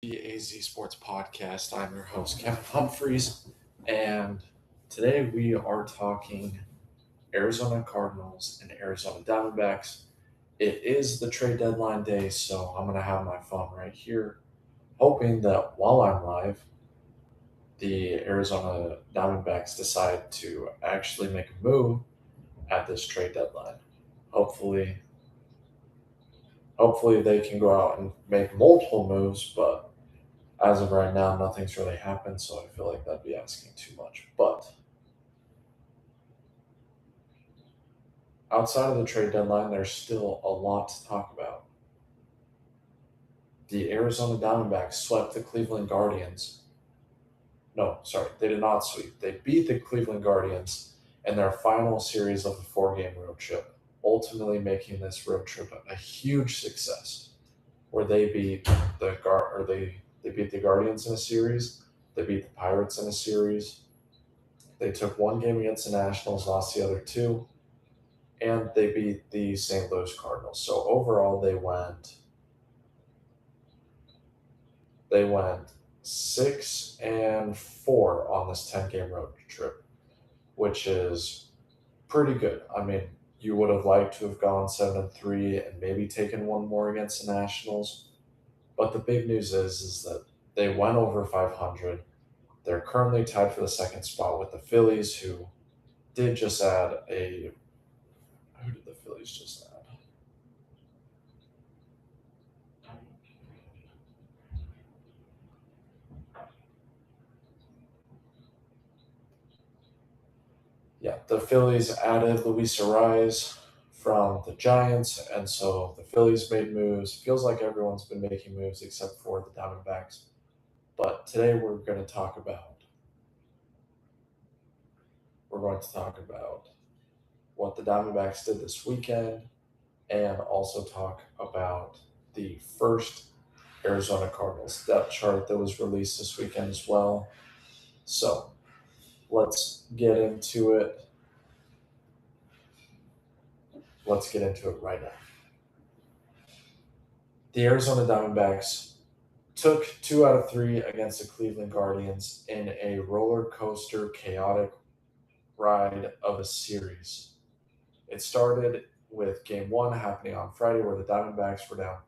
The AZ Sports Podcast. I'm your host, Kevin Humpherys, and today we are talking Arizona Cardinals and Arizona Diamondbacks. It is the trade deadline day, so I'm going to have my phone right here, hoping that while I'm live, the Arizona Diamondbacks decide to actually make a move at this trade deadline. Hopefully, hopefully they can go out and make multiple moves, but as of right now, nothing's really happened, so I feel like that'd be asking too much. But outside of the trade deadline, there's still a lot to talk about. The Arizona Diamondbacks swept the Cleveland Guardians. No, sorry, they did not sweep. They beat the Cleveland Guardians in their final series of the four-game road trip, ultimately making this road trip a huge success. Where they beat they beat the Guardians in a series, they beat the Pirates in a series, they took one game against the Nationals, lost the other two, and they beat the St. Louis Cardinals. So overall, they went 6-4 on this 10-game road trip, which is pretty good. I mean, you would have liked to have gone 7-3 and maybe taken one more against the Nationals, but the big news is that they went over 500. They're currently tied for the second spot with the Phillies, who did just add a. Who did the Phillies just add? Yeah, the Phillies added Luis Ariz from the Giants, and so the Phillies made moves. Feels like everyone's been making moves except for the Diamondbacks. But today we're going to talk about what the Diamondbacks did this weekend, and also talk about the first Arizona Cardinals depth chart that was released this weekend as well. So let's get into it. Let's get into it right now. The Arizona Diamondbacks took 2 out of 3 against the Cleveland Guardians in a roller coaster, chaotic ride of a series. It started with game one happening on Friday, where the Diamondbacks were down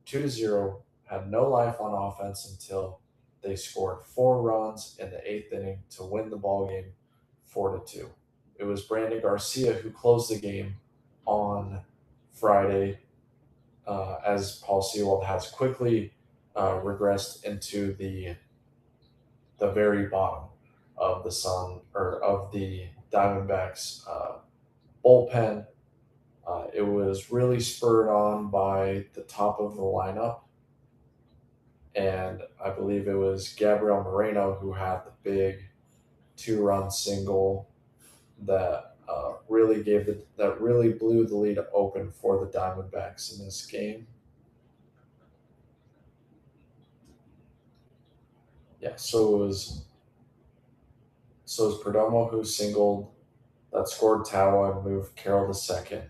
2-0, had no life on offense until they scored 4 runs in the eighth inning to win the ball game 4-2. It was Brandon Garcia who closed the game on Friday, as Paul Sewald has quickly regressed into the very bottom of the Sun or of the Diamondbacks bullpen. It was really spurred on by the top of the lineup, and I believe it was Gabriel Moreno who had the big 2-run single that that really blew the lead open for the Diamondbacks in this game. Yeah, so it was Perdomo who singled that scored Tawa and moved Carroll to second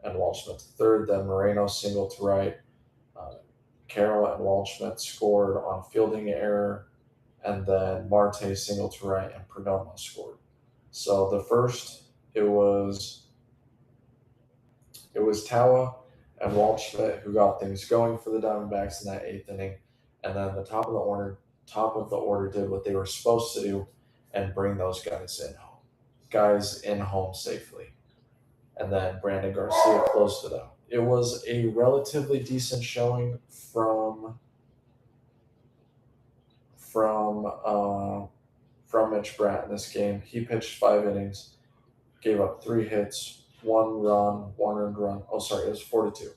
and Waldschmidt to third. Then Moreno singled to right. Uh, Carroll and Waldschmidt scored on fielding error, and then Marte singled to right and Perdomo scored. So the first, it was Tawa and Waldschmidt who got things going for the Diamondbacks in that eighth inning, and then the top of the order did what they were supposed to do and bring those guys in home safely. And then Brandon Garcia closed it out. It was a relatively decent showing from uh, from Mitch Bratt in this game. He pitched 5 innings, gave up 3 hits, 1 run, 1 earned run. Oh, sorry, it was 4-2.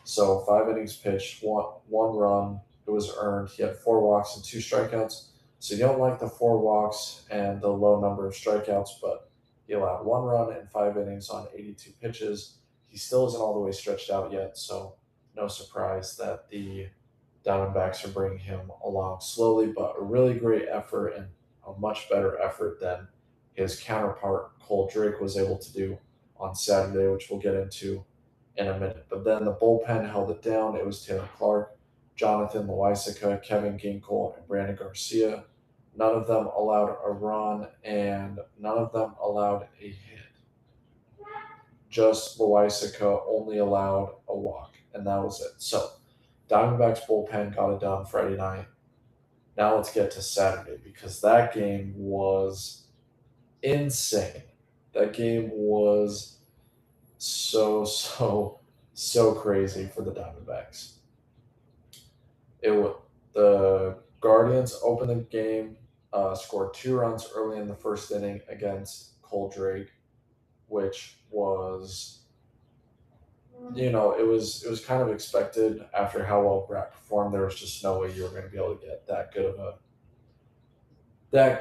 So 5 innings pitched, one run. It was earned. He had 4 walks and 2 strikeouts. So you don't like the 4 walks and the low number of strikeouts, but he allowed 1 run in 5 innings on 82 pitches. He still isn't all the way stretched out yet, so no surprise that the Diamondbacks are bringing him along slowly, but a really great effort and a much better effort than his counterpart Cole Drake was able to do on Saturday, which we'll get into in a minute. But then the bullpen held it down. It was Taylor Clark Jonathan Loaisiga, Kevin Ginkel, and Brandon Garcia. None of them allowed a run, and none of them allowed a hit. Just Loaisiga only allowed a walk, and that was it. So, Diamondbacks bullpen got it done Friday night. Now let's get to Saturday because that game was insane. That game was so crazy for the Diamondbacks. It was the Guardians opened the game, scored 2 runs early in the first inning against Cole Drake, which was it was kind of expected after how well Brett performed. There was just no way you were going to be able to get that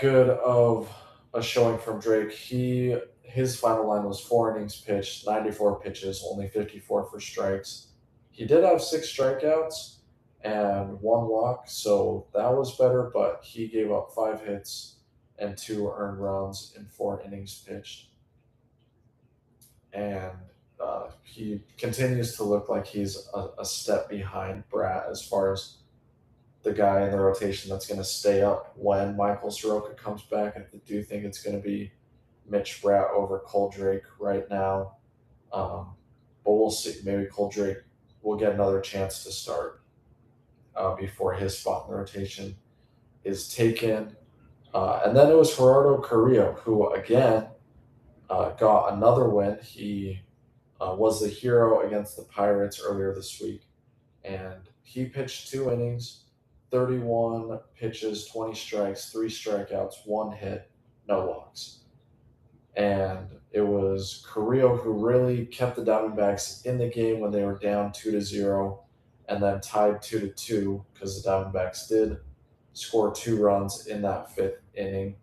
good of a showing from Drake. His final line was 4 innings pitched, 94 pitches, only 54 for strikes. He did have 6 strikeouts and 1 walk, so that was better. But he gave up 5 hits and 2 earned runs in 4 innings pitched, and he continues to look like he's a step behind Brat as far as the guy in the rotation that's going to stay up when Michael Soroka comes back. I do think it's going to be Mitch Bratt over Cole Drake right now. But we'll see. Maybe Cole Drake will get another chance to start before his spot in the rotation is taken. And then it was Gerardo Carrillo, who again got another win. He was the hero against the Pirates earlier this week, and he pitched 2 innings, 31 pitches, 20 strikes, 3 strikeouts, 1 hit, no walks. And it was Carrillo who really kept the Diamondbacks in the game when they were down 2-0 and then tied 2-2 because the Diamondbacks did score 2 runs in that fifth inning.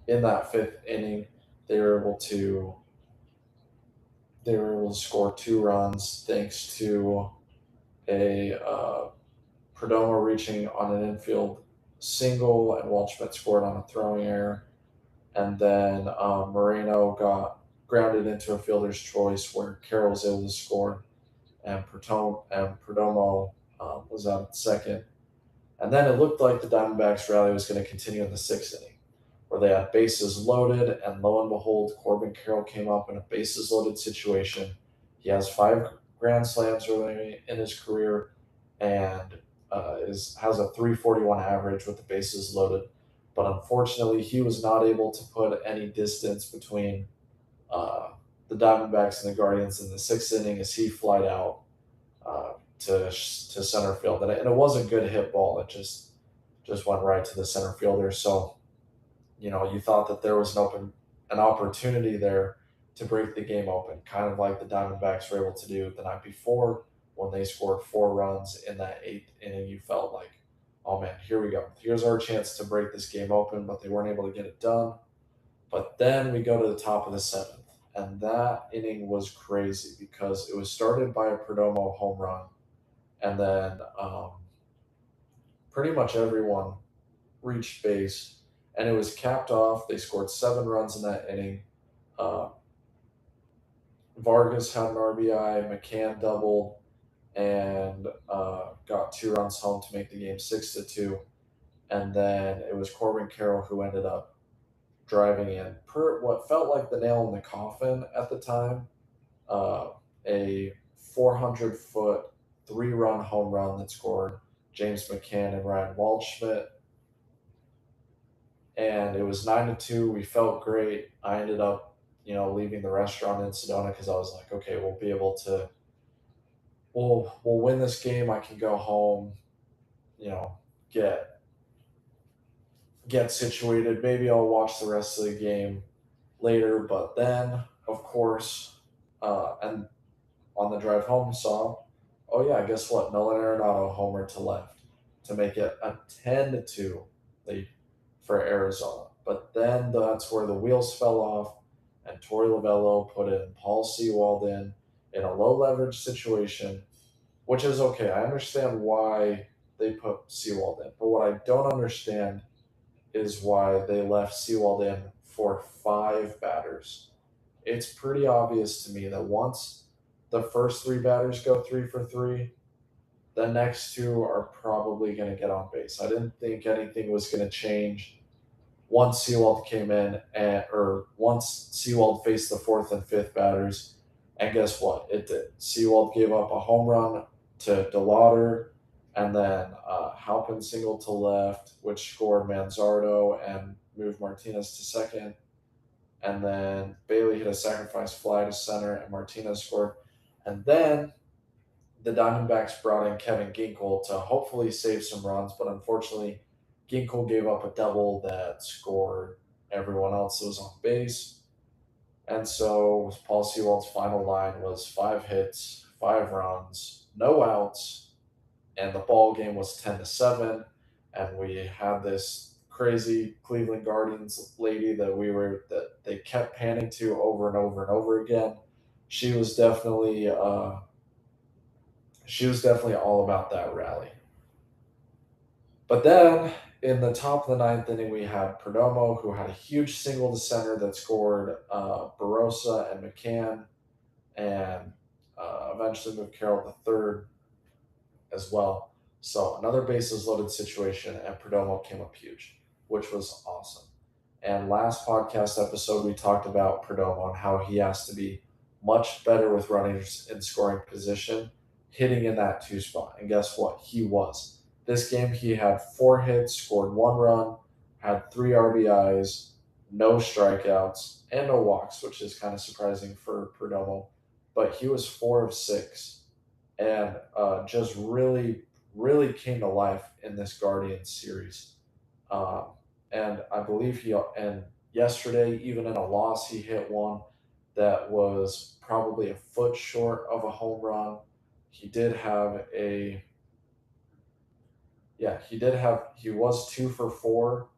In that fifth inning, they were able to score 2 runs thanks to a Perdomo reaching on an infield single, and Waldschmidt scored on a throwing error. And then Moreno got grounded into a fielder's choice where Carroll was able to score, and Perdomo was out at second. And then it looked like the Diamondbacks rally was going to continue in the sixth inning, where they had bases loaded, and lo and behold, Corbin Carroll came up in a bases loaded situation. He has 5 grand slams early in his career, and has a 341 average with the bases loaded. But unfortunately, he was not able to put any distance between the Diamondbacks and the Guardians in the sixth inning as he flied out to center field. And it was a good hit ball. It just went right to the center fielder. So, you thought that there was an opportunity there to break the game open, kind of like the Diamondbacks were able to do the night before when they scored 4 runs in that 8th inning. You felt like, oh man, here we go. Here's our chance to break this game open, but they weren't able to get it done. But then we go to the top of the 7th, and that inning was crazy because it was started by a Perdomo home run, and then pretty much everyone reached base, and it was capped off. They scored 7 runs in that inning. Vargas had an RBI, McCann doubled, and got 2 runs home to make the game 6-2. And then it was Corbin Carroll who ended up driving in per what felt like the nail in the coffin at the time, a 400-foot 3-run home run that scored James McCann and Ryan Waldschmidt. And it was 9-2. We felt great. I ended up, leaving the restaurant in Sedona because I was like, okay, we'll win this game. I can go home, get situated. Maybe I'll watch the rest of the game later. But then, of course, and on the drive home saw, oh yeah, guess what? Nolan Arenado homer to left to make it a 10-2 lead for Arizona. But then that's where the wheels fell off, and Torey Lovello put in Paul Sewald in a low leverage situation, which is okay. I understand why they put Sewald in, but what I don't understand is why they left Sewald in for 5 batters it's pretty obvious to me that once the first three batters go 3 for 3, the next two are probably going to get on base. I didn't think anything was going to change once Seawald came in, or once Seawald faced the fourth and fifth batters. And guess what? It did. Seawald gave up a home run to DeLauder, and then Halpin singled to left, which scored Manzardo and moved Martinez to second. And then Bailey hit a sacrifice fly to center, and Martinez scored. And then the Diamondbacks brought in Kevin Ginkel to hopefully save some runs, but unfortunately, Ginkel gave up a double that scored everyone else that was on base. And so Paul Sewald's final line was 5 hits, 5 runs, no outs, and the ball game was 10-7. And we had this crazy Cleveland Guardians lady that they kept panning to over and over and over again. She was definitely all about that rally. But then in the top of the ninth inning, we had Perdomo, who had a huge single to center that scored Barossa and McCann, and eventually moved Carroll to third as well. So another bases loaded situation, and Perdomo came up huge, which was awesome. And last podcast episode, we talked about Perdomo and how he has to be much better with runners in scoring position, hitting in that 2 spot. And guess what? He was. This game, he had 4 hits, scored 1 run, had 3 RBIs, no strikeouts, and no walks, which is kind of surprising for Perdomo. But he was 4 of 6, and just really, really came to life in this Guardians series. And I believe and yesterday, even in a loss, he hit one that was probably a foot short of a home run. He was 2 for 4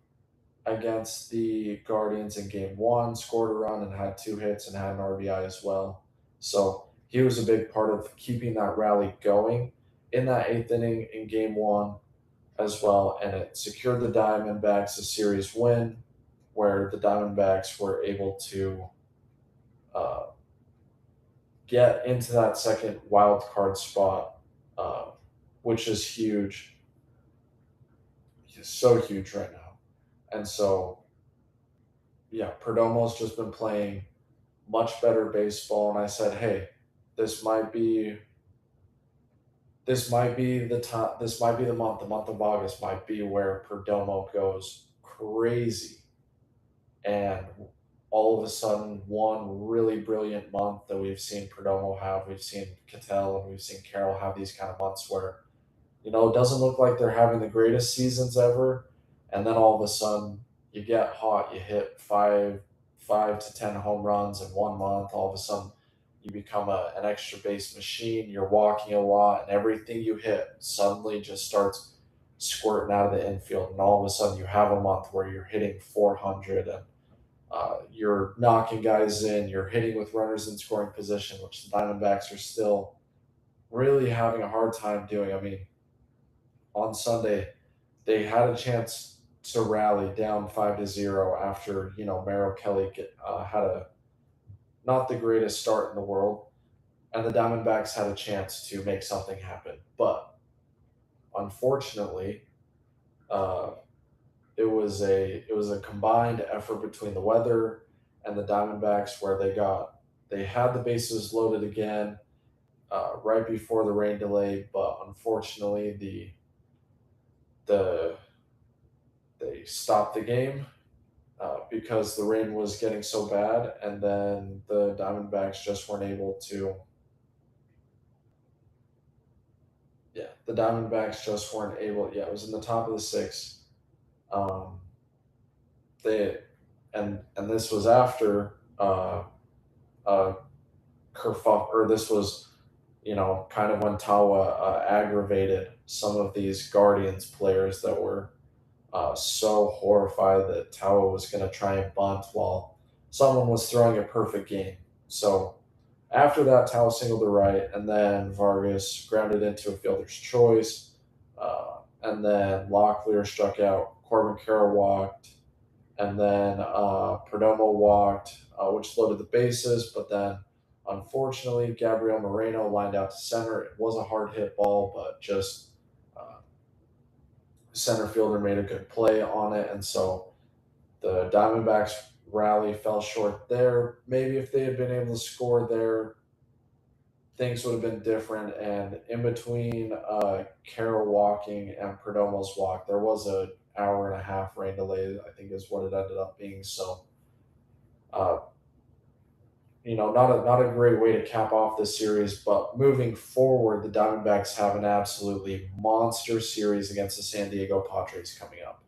against the Guardians in game 1, scored a run and had 2 hits and had an RBI as well. So he was a big part of keeping that rally going in that 8th inning in game 1 as well. And it secured the Diamondbacks a series win, where the Diamondbacks were able to get into that second wild card spot, which is huge. It's so huge right now. And so, yeah, Perdomo's just been playing much better baseball. And I said, hey, this might be the time. This might be the month. The month of August might be where Perdomo goes crazy, and all of a sudden, one really brilliant month that we've seen Perdomo have. We've seen Cattell and we've seen Carroll have these kind of months where, it doesn't look like they're having the greatest seasons ever, and then all of a sudden you get hot. You hit 5 to 10 home runs in 1 month. All of a sudden, you become an extra base machine. You're walking a lot, and everything you hit suddenly just starts squirting out of the infield. And all of a sudden, you have a month where you're hitting 400 and you're knocking guys in. You're hitting with runners in scoring position, which the Diamondbacks are still really having a hard time doing. I mean, on Sunday, they had a chance to rally down 5-0 after Merrill Kelly had not the greatest start in the world, and the Diamondbacks had a chance to make something happen. But unfortunately, it was a combined effort between the weather and the Diamondbacks, where they had the bases loaded again right before the rain delay, but unfortunately they stopped the game because the rain was getting so bad, and then the Diamondbacks just weren't able to. Yeah, the Diamondbacks just weren't able. Yeah, it was in the top of the 6th. They and this was after kerfuff, or this was kind of when Tawa aggravated some of these Guardians players that were so horrified that Tawa was going to try and bunt while someone was throwing a perfect game. So after that, Tawa singled to right, and then Vargas grounded into a fielder's choice, and then Locklear struck out. Corbin Carroll walked, and then Perdomo walked. which loaded the bases, but then unfortunately, Gabriel Moreno lined out to center. It was a hard hit ball, but just uh, center fielder made a good play on it, and so the Diamondbacks rally fell short there. Maybe if they had been able to score there, things would have been different. And in between Carroll walking and Perdomo's walk, there was a hour and a half rain delay, I think is what it ended up being. So, uh, not a great way to cap off this series. But moving forward, the Diamondbacks have an absolutely monster series against the San Diego Padres coming up.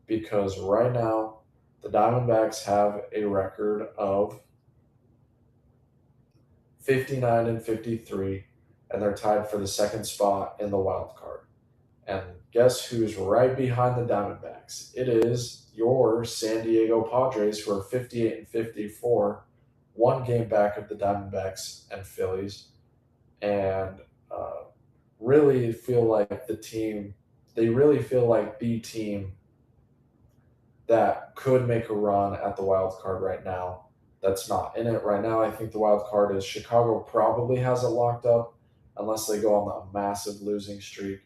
Because right now, the Diamondbacks have a record of 59 and 53, and they're tied for the second spot in the wild card. And guess who's right behind the Diamondbacks? It is your San Diego Padres, who are 58 and 54, one game back of the Diamondbacks and Phillies, and uh, really feel like the team. They really feel like the team that could make a run at the wild card right now. That's not in it right now. I think the wild card is Chicago probably has it locked up unless they go on a massive losing streak.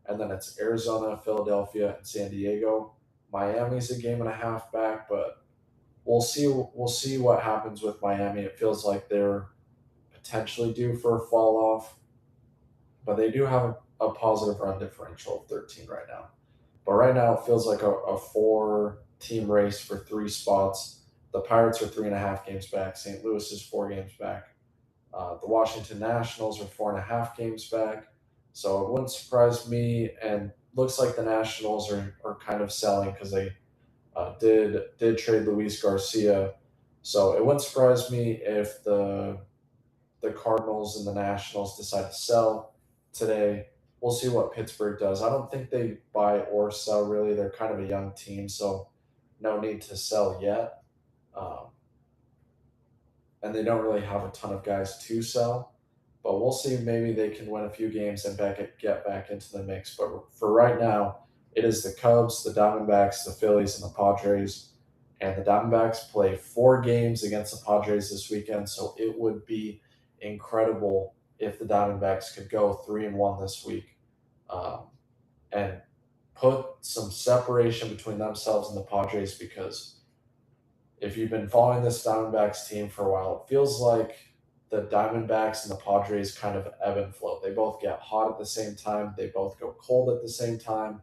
And then it's Arizona, Philadelphia, and San Diego. Miami's a game and a half back, but we'll see. We'll see what happens with Miami. It feels like they're potentially due for a fall off, but they do have a positive run differential of 13 right now. But right now, it feels like a four-team race for three spots. The Pirates are 3.5 games back. St. Louis is 4 games back. The Washington Nationals are 4.5 games back. So it wouldn't surprise me. And looks like the Nationals are kind of selling because they did trade Luis Garcia. So it wouldn't surprise me if the Cardinals and the Nationals decide to sell today. We'll see what Pittsburgh does. I don't think they buy or sell really. They're kind of a young team, so no need to sell yet. Um, and they don't really have a ton of guys to sell. But we'll see. Maybe they can win a few games and get back into the mix. But for right now, it is the Cubs, the Diamondbacks, the Phillies, and the Padres. And the Diamondbacks play 4 games against the Padres this weekend, so it would be incredible if the Diamondbacks could go 3-1 this week, um, and put some separation between themselves and the Padres. Because if you've been following this Diamondbacks team for a while, it feels like the Diamondbacks and the Padres kind of ebb and flow. They both get hot at the same time. They both go cold at the same time.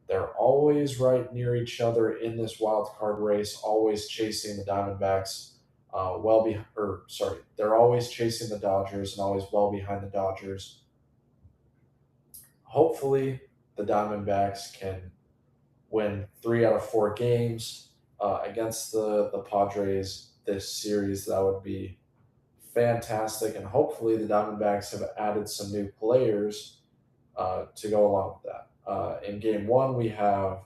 They're always right near each other in this wild card race, always chasing the Diamondbacks. They're always chasing the Dodgers and always well behind the Dodgers. Hopefully, the Diamondbacks can win 3 out of 4 games against the Padres this series. That would be fantastic. And hopefully, the Diamondbacks have added some new players to go along with that. In game one, we have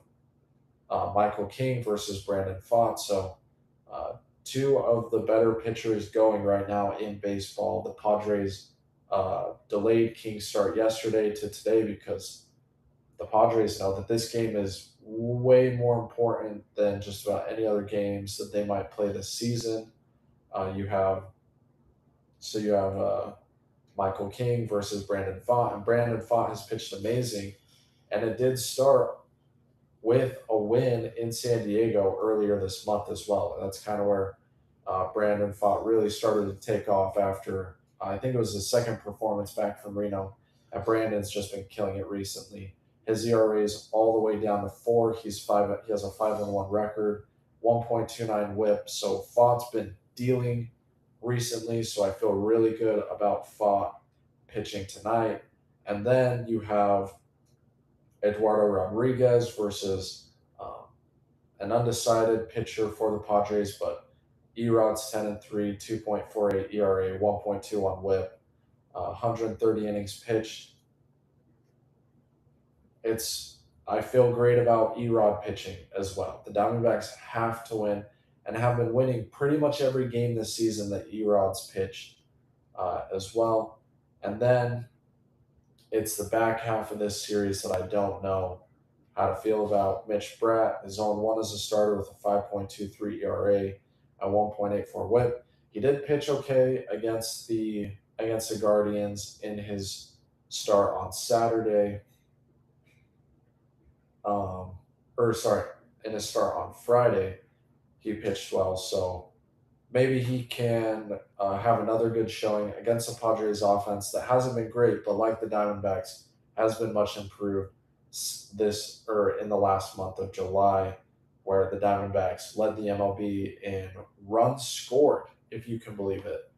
Michael King versus Brandon Pfaadt. So, two of the better pitchers going right now in baseball. The Padres delayed King's start yesterday to today because the Padres know that this game is way more important than just about any other games that they might play this season. You have Michael King versus Brandon Pfaadt, and Brandon Pfaadt has pitched amazing, and it did start with a win in San Diego earlier this month as well. And that's kind of where Brandon Pfaadt really started to take off after I think it was his second performance back from Reno. And Brandon's just been killing it recently. His ERA is all the way down to 4. He has a 5-1 record, 1.29 WHIP. So Pfaadt's been dealing recently. So I feel really good about Pfaadt pitching tonight. And then you have Eduardo Rodriguez versus an undecided pitcher for the Padres, but Erod's 10-3, 2.48 ERA, 1.21 WHIP, 130 innings pitched. I feel great about Erod pitching as well. The Diamondbacks have to win and have been winning pretty much every game this season that Erod's pitched as well. And then it's the back half of this series that I don't know how to feel about. Mitch Bratt is 0-1 as a starter with a 5.23 ERA. at 1.84 whip. He did pitch okay against the Guardians in his start on Saturday. Um, or sorry, in his start on Friday, he pitched well. So maybe he can have another good showing against the Padres offense that hasn't been great, but like the Diamondbacks, has been much improved this or in the last month of July, where the Diamondbacks led the MLB in runs scored, if you can believe it.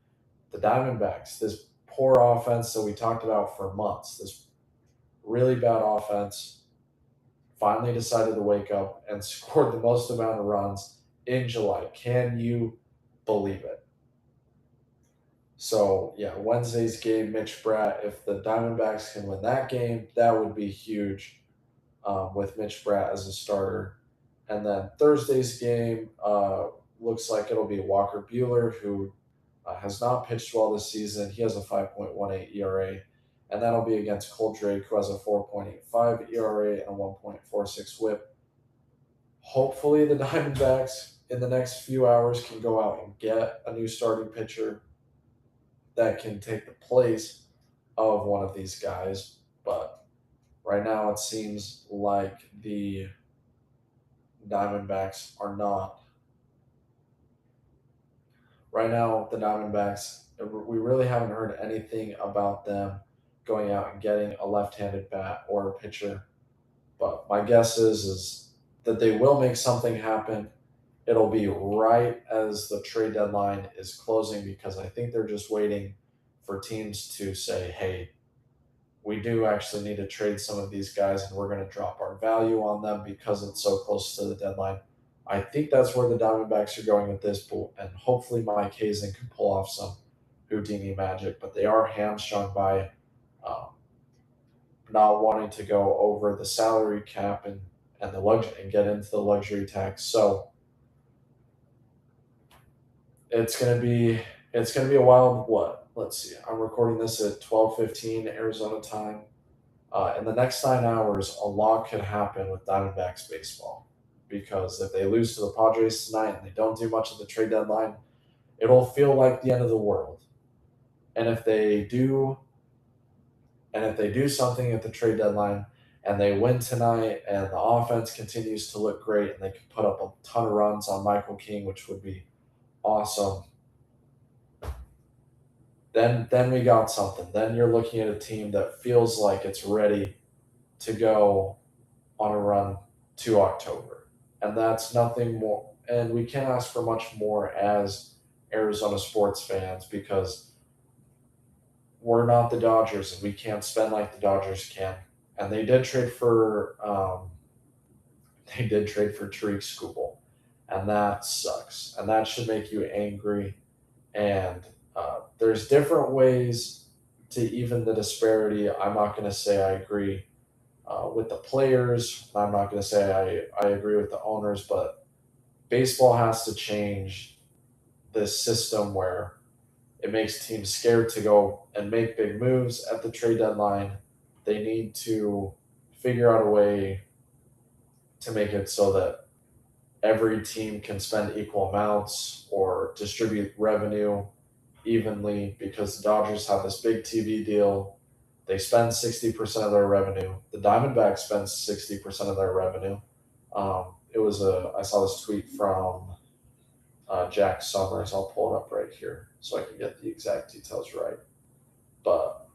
The Diamondbacks, this poor offense that we talked about for months, this really bad offense, finally decided to wake up and scored the most amount of runs in July. Can you believe it? So yeah, Wednesday's game, Mitch Bratt. If the Diamondbacks can win that game, that would be huge with Mitch Bratt as a starter. And then Thursday's game looks like it'll be Walker Buehler, who has not pitched well this season. He has a 5.18 ERA, and that'll be against Cole Drake, who has a 4.85 ERA and a 1.46 WHIP. Hopefully, the Diamondbacks in the next few hours can go out and get a new starting pitcher that can take the place of one of these guys. But right now, it seems like the Diamondbacks are not. Right now, the Diamondbacks, we really haven't heard anything about them going out and getting a left-handed bat or a pitcher. But my guess is that they will make something happen. It'll be right as the trade deadline is closing because I think they're just waiting for teams to say, hey, we do actually need to trade some of these guys and we're going to drop our value on them because it's so close to the deadline. I think that's where the Diamondbacks are going with this pool, and hopefully Mike Hazen can pull off some Houdini magic, but they are hamstrung by um, not wanting to go over the salary cap and the luxury and get into the luxury tax. So it's gonna be a wild what? Let's see. I'm recording this at 12:15 Arizona time. In the next 9 hours, a lot could happen with Diamondbacks baseball because if they lose to the Padres tonight and they don't do much at the trade deadline, it'll feel like the end of the world. And if they do something at the trade deadline and they win tonight and the offense continues to look great and they can put up a ton of runs on Michael King, which would be awesome, then we got something. Then you're looking at a team that feels like it's ready to go on a run to October. And that's nothing more. And we can't ask for much more as Arizona sports fans because we're not the Dodgers and we can't spend like the Dodgers can. And they did trade for Tariq Skubal, and that sucks. And that should make you angry. And there's different ways to even the disparity. I'm not going to say I agree with the players. I'm not going to say I agree with the owners, but baseball has to change this system where it makes teams scared to go and make big moves at the trade deadline. They need to figure out a way to make it so that every team can spend equal amounts or distribute revenue evenly because the Dodgers have this big TV deal. They spend 60% of their revenue. The Diamondbacks spend 60% of their revenue. I saw this tweet from Jack Summers. I'll pull it up right here so I can get the exact details right. But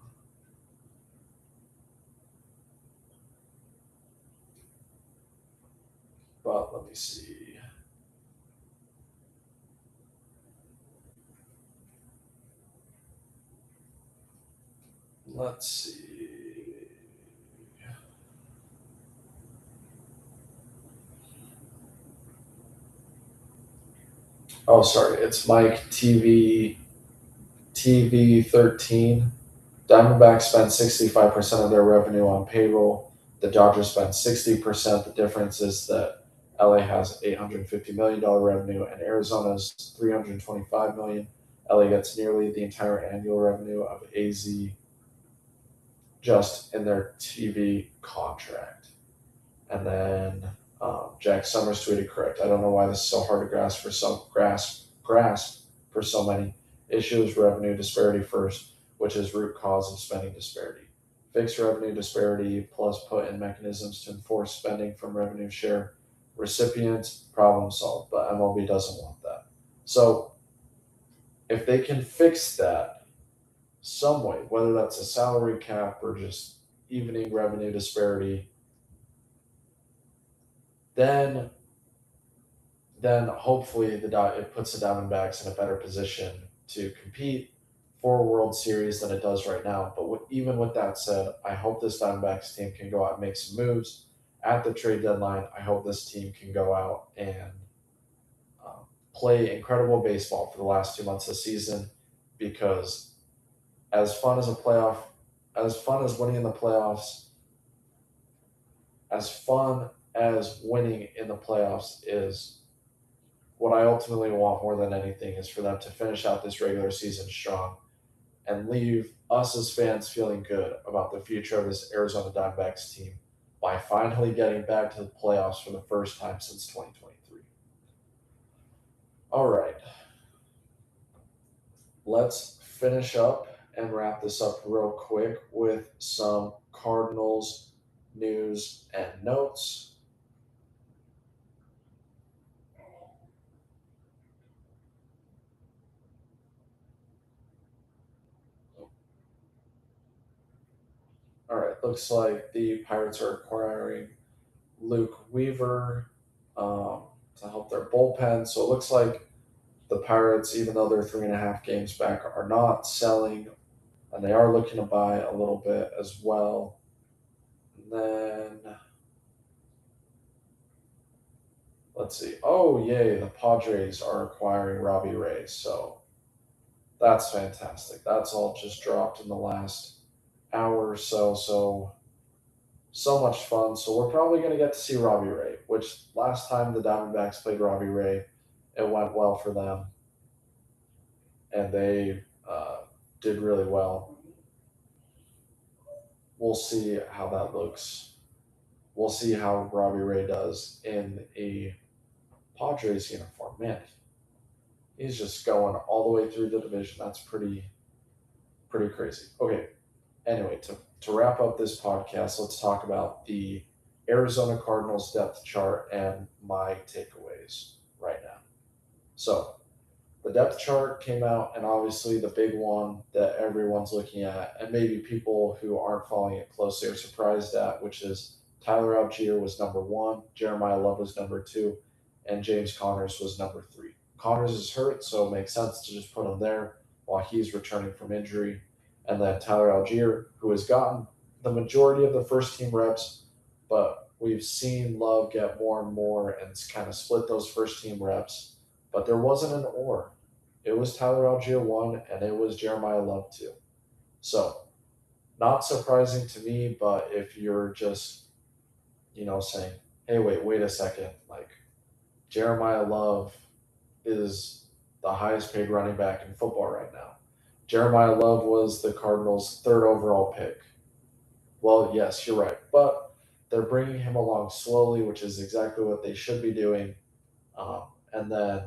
let me see. Let's see. Oh, sorry. It's Mike TV 13. Diamondbacks spend 65% of their revenue on payroll. The Dodgers spend 60%. The difference is that LA has $850 million revenue and Arizona's $325 million. LA gets nearly the entire annual revenue of AZ just in their TV contract. And then Jack Summers tweeted correct. I don't know why this is so hard to grasp grasp for so many issues revenue disparity first, which is root cause of spending disparity. Fix revenue disparity plus put in mechanisms to enforce spending from revenue share recipients, problem solved. But MLB doesn't want that. So if they can fix that some way, whether that's a salary cap or just evening revenue disparity, then hopefully it puts the Diamondbacks in a better position to compete for a World Series than it does right now. But even with that said, I hope this Diamondbacks team can go out and make some moves at the trade deadline. I hope this team can go out and play incredible baseball for the last 2 months of the season, because as fun as a playoff, as fun as winning in the playoffs, as fun as winning in the playoffs is, what I ultimately want more than anything is for them to finish out this regular season strong and leave us as fans feeling good about the future of this Arizona Diamondbacks team by finally getting back to the playoffs for the first time since 2023. All right, let's finish up and wrap this up real quick with some Cardinals news and notes. All right, looks like the Pirates are acquiring Luke Weaver um, to help their bullpen. So it looks like the Pirates, even though they're 3.5 games back, are not selling, and they are looking to buy a little bit as well. And then let's see. Oh, yay! The Padres are acquiring Robbie Ray. So that's fantastic. That's all just dropped in the last hour or so. So much fun. So we're probably going to get to see Robbie Ray, which last time the Diamondbacks played Robbie Ray, it went well for them, and they did really well. We'll see how that looks. We'll see how Robbie Ray does in a Padres uniform. Man, he's just going all the way through the division. That's pretty crazy. Okay, anyway, to wrap up this podcast, let's talk about the Arizona Cardinals depth chart and my takeaways right now. So, the depth chart came out, and obviously the big one that everyone's looking at, and maybe people who aren't following it closely are surprised at, which is Tyler Algier was number one, Jeremiah Love was number two, and James Connors was number three. Connors is hurt, so it makes sense to just put him there while he's returning from injury. And then Tyler Algier, who has gotten the majority of the first team reps, but we've seen Love get more and more and it's kind of split those first team reps. But there wasn't an or. It was Tyler Algier one and it was Jeremiah Love two. So not surprising to me, but if you're just, saying, hey, wait a second, like Jeremiah Love is the highest paid running back in football right now. Jeremiah Love was the Cardinals' third overall pick. Well, yes, you're right, but they're bringing him along slowly, which is exactly what they should be doing. And then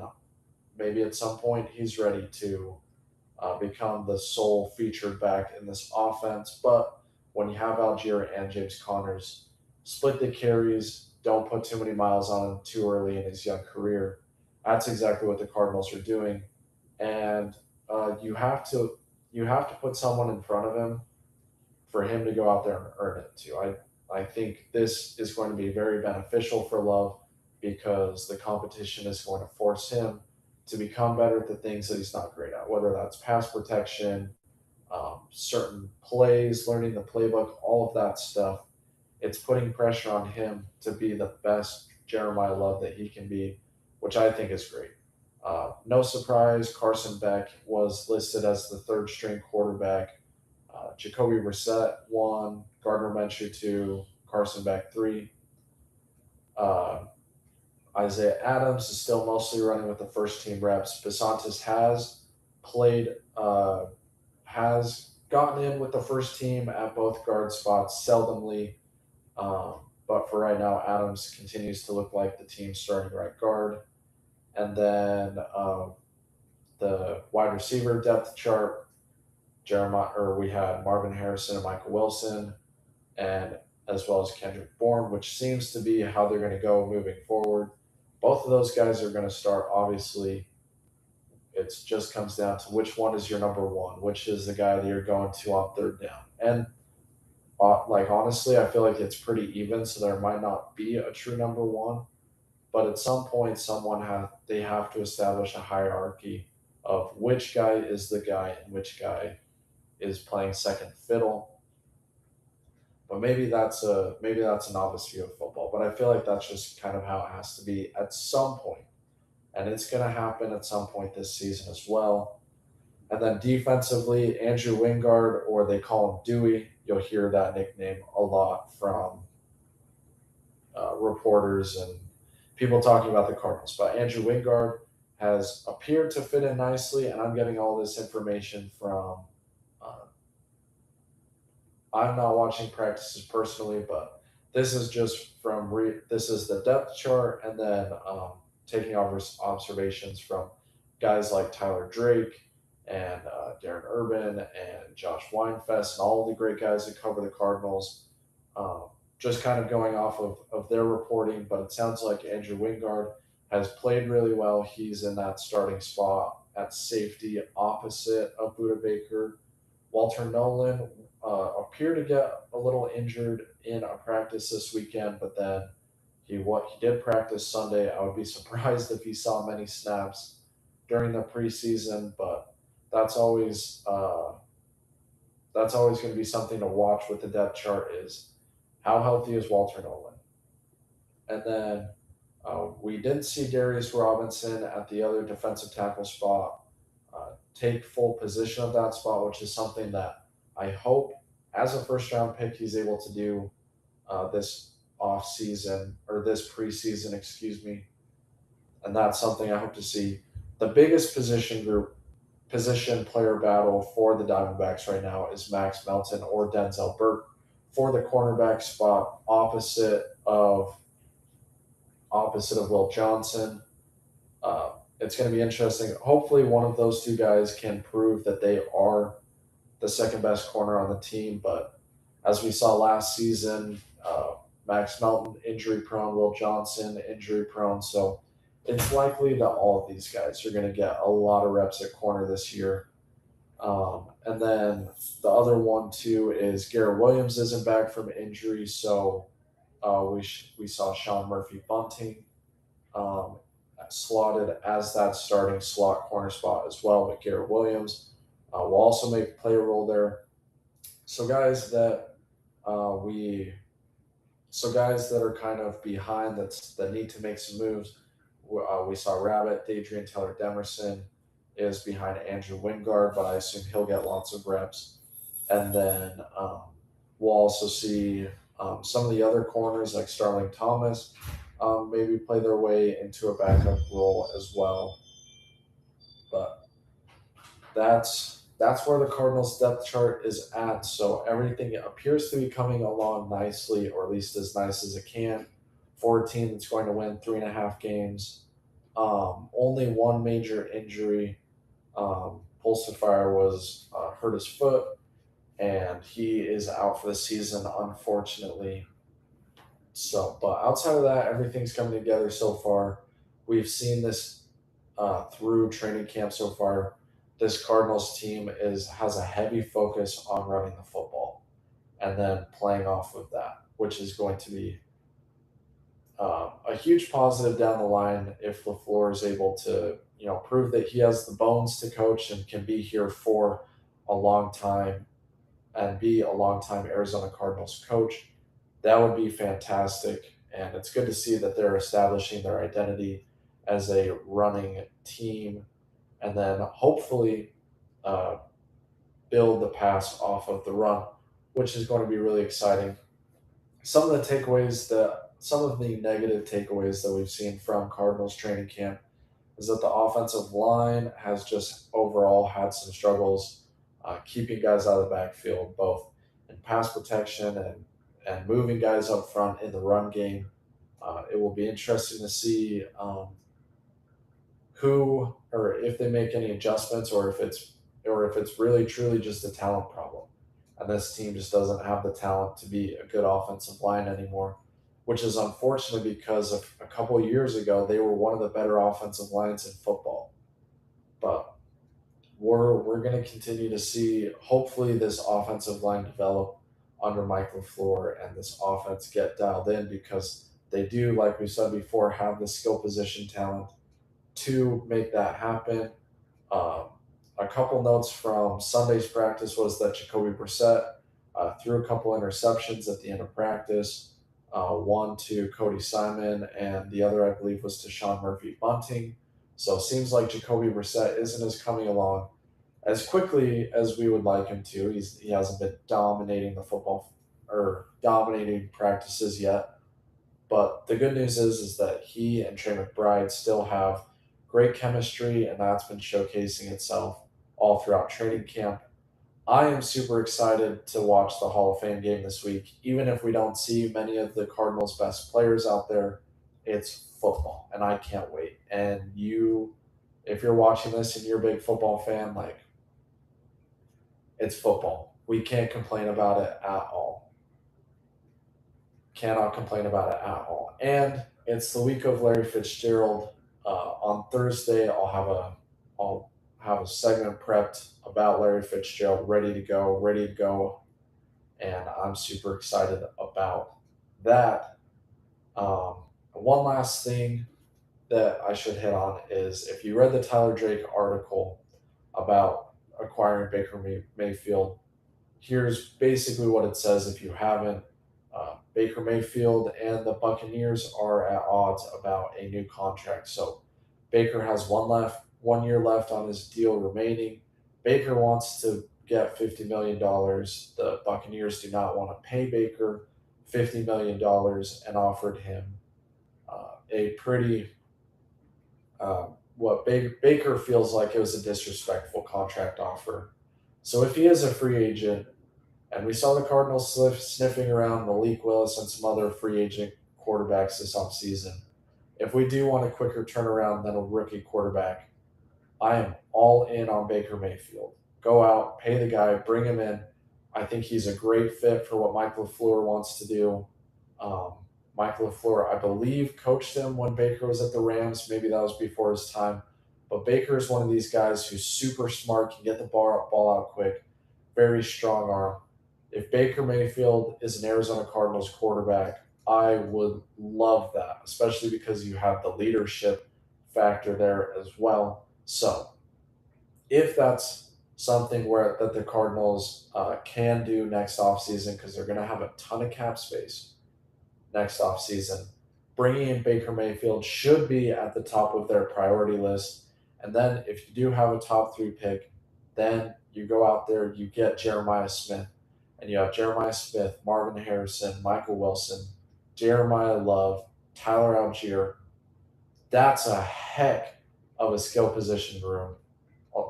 maybe at some point he's ready to become the sole featured back in this offense. But when you have Algier and James Connors, split the carries, don't put too many miles on him too early in his young career. That's exactly what the Cardinals are doing, and you have to put someone in front of him for him to go out there and earn it too. I think this is going to be very beneficial for Love because the competition is going to force him to become better at the things that he's not great at, whether that's pass protection, certain plays, learning the playbook, all of that stuff. It's putting pressure on him to be the best Jeremiah Love that he can be, which I think is great. No surprise, Carson Beck was listed as the third string quarterback. Jacoby Brissett one, Gardner Minshew two, Carson Beck three. Uh, Isaiah Adams is still mostly running with the first team reps. Basantis played, has gotten in with the first team at both guard spots, seldomly. But for right now, Adams continues to look like the team's starting right guard. And then the wide receiver depth chart, we had Marvin Harrison and Michael Wilson, and as well as Kendrick Bourne, which seems to be how they're going to go moving forward. Both of those guys are going to start. Obviously, it just comes down to which one is your number one, which is the guy that you're going to on third down. And like honestly, I feel like it's pretty even, so there might not be a true number one. But at some point, they have to establish a hierarchy of which guy is the guy and which guy is playing second fiddle. But maybe that's a novice view of football. But I feel like that's just kind of how it has to be at some point, and it's going to happen at some point this season as well. And then defensively, Andrew Wingard, or they call him Dewey. You'll hear that nickname a lot from reporters and people talking about the Cardinals. But Andrew Wingard has appeared to fit in nicely, and I'm getting all this information from. Uh, I'm not watching practices personally, but this is just this is the depth chart, and then taking observations from guys like Tyler Drake and Darren Urban and Josh Weinfest and all the great guys that cover the Cardinals. Um, just kind of going off of their reporting, but it sounds like Andrew Wingard has played really well. He's in that starting spot at safety opposite of Buda Baker. Walter Nolan appeared to get a little injured in a practice this weekend, but then he did practice Sunday. I would be surprised if he saw many snaps during the preseason, but that's always uh, that's always going to be something to watch with the depth chart is how healthy is Walter Nolan. And then we didn't see Darius Robinson at the other defensive tackle spot take full position of that spot, which is something that I hope as a first round pick he's able to do this off season or this preseason, excuse me. And that's something I hope to see. The biggest position player battle for the Diamondbacks right now is Max Melton or Denzel Burke for the cornerback spot opposite of Will Johnson. It's going to be interesting. Hopefully, one of those two guys can prove that they are the second best corner on the team. But as we saw last season, Max Melton injury prone, Will Johnson injury prone. So it's likely that all of these guys are going to get a lot of reps at corner this year. And then the other one too is Garrett Williams isn't back from injury, so we saw Sean Murphy Bunting um, slotted as that starting slot corner spot as well. But Garrett Williams will also play a role there. So uh, we guys that are kind of behind that need to make some moves. We saw Rabbit, Adrian Taylor Demerson is behind Andrew Wingard, but I assume he'll get lots of reps. And then we'll also see some of the other corners like Starling Thomas maybe play their way into a backup role as well. But that's where the Cardinals depth chart is at. So everything appears to be coming along nicely, or at least as nice as it can, for a team that's going to win 3.5 games. Only one major injury. Pulsifier was hurt his foot, and he is out for the season, unfortunately. So, but outside of that, everything's coming together so far. We've seen this through training camp so far. This Cardinals team has a heavy focus on running the football and then playing off of that, which is going to be a huge positive down the line if LaFleur is able to, prove that he has the bones to coach and can be here for a long time and be a long time Arizona Cardinals coach. That would be fantastic. And it's good to see that they're establishing their identity as a running team and then hopefully uh, build the pass off of the run, which is going to be really exciting. Some of the negative takeaways that we've seen from Cardinals training camp is that the offensive line has just overall had some struggles keeping guys out of the backfield, both in pass protection and moving guys up front in the run game. It will be interesting to see who or if they make any adjustments or if it's really truly just a talent problem. And this team just doesn't have the talent to be a good offensive line anymore, which is unfortunate because of a couple of years ago they were one of the better offensive lines in football. But we're going to continue to see hopefully this offensive line develop under Mike LaFleur and this offense get dialed in because they do, like we said before, have the skill position talent to make that happen. Um, a couple notes from Sunday's practice was that Jacoby Brissett threw a couple interceptions at the end of practice, one to Cody Simon, and the other, I believe, was to Sean Murphy Bunting. So it seems like Jacoby Brissett isn't as coming along as quickly as we would like him to. He hasn't been dominating the football or dominating practices yet. But the good news is that he and Trey McBride still have great chemistry, and that's been showcasing itself all throughout training camp. I am super excited to watch the Hall of Fame game this week. Even if we don't see many of the Cardinals' best players out there, it's football, and I can't wait. And if you're watching this and you're a big football fan, like, it's football. We can't complain about it at all. Cannot complain about it at all. And it's the week of Larry Fitzgerald. On Thursday, I'll have a segment prepped about Larry Fitzgerald, ready to go, and I'm super excited about that. One last thing that I should hit on is if you read the Tyler Drake article about acquiring Baker Mayfield, here's basically what it says if you haven't. Baker Mayfield and the Buccaneers are at odds about a new contract. So Baker has 1 year left on his deal remaining. Baker wants to get $50 million. The Buccaneers do not want to pay Baker $50 million and offered him a pretty, what Baker feels like it was a disrespectful contract offer. So if he is a free agent, and we saw the Cardinals sniffing around Malik Willis and some other free agent quarterbacks this offseason. If we do want a quicker turnaround than a rookie quarterback, I am all in on Baker Mayfield. Go out, pay the guy, bring him in. I think he's a great fit for what Mike LaFleur wants to do. Mike LaFleur, I believe, coached him when Baker was at the Rams. Maybe that was before his time. But Baker is one of these guys who's super smart, can get the ball out quick, very strong arm. If Baker Mayfield is an Arizona Cardinals quarterback, I would love that, especially because you have the leadership factor there as well. So, if that's something that the Cardinals can do next offseason, because they're going to have a ton of cap space next offseason, bringing in Baker Mayfield should be at the top of their priority list. And then if you do have a top 3 pick, then you go out there, you get Jeremiah Smith. And you have Jeremiah Smith, Marvin Harrison, Michael Wilson, Jeremiah Love, Tyler Algier. That's a heck of a skill position room.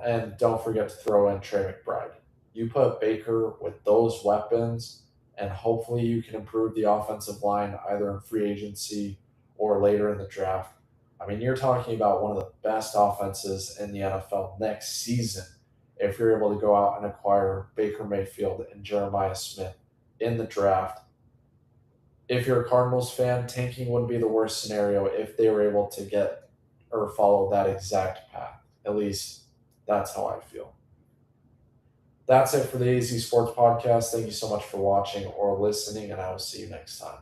And don't forget to throw in Trey McBride. You put Baker with those weapons, and hopefully you can improve the offensive line either in free agency or later in the draft. I mean, you're talking about one of the best offenses in the NFL next season if you're able to go out and acquire Baker Mayfield and Jeremiah Smith in the draft. If you're a Cardinals fan, tanking wouldn't be the worst scenario if they were able to get or follow that exact path. At least that's how I feel. That's it for the AZ Sports Podcast. Thank you so much for watching or listening, and I will see you next time.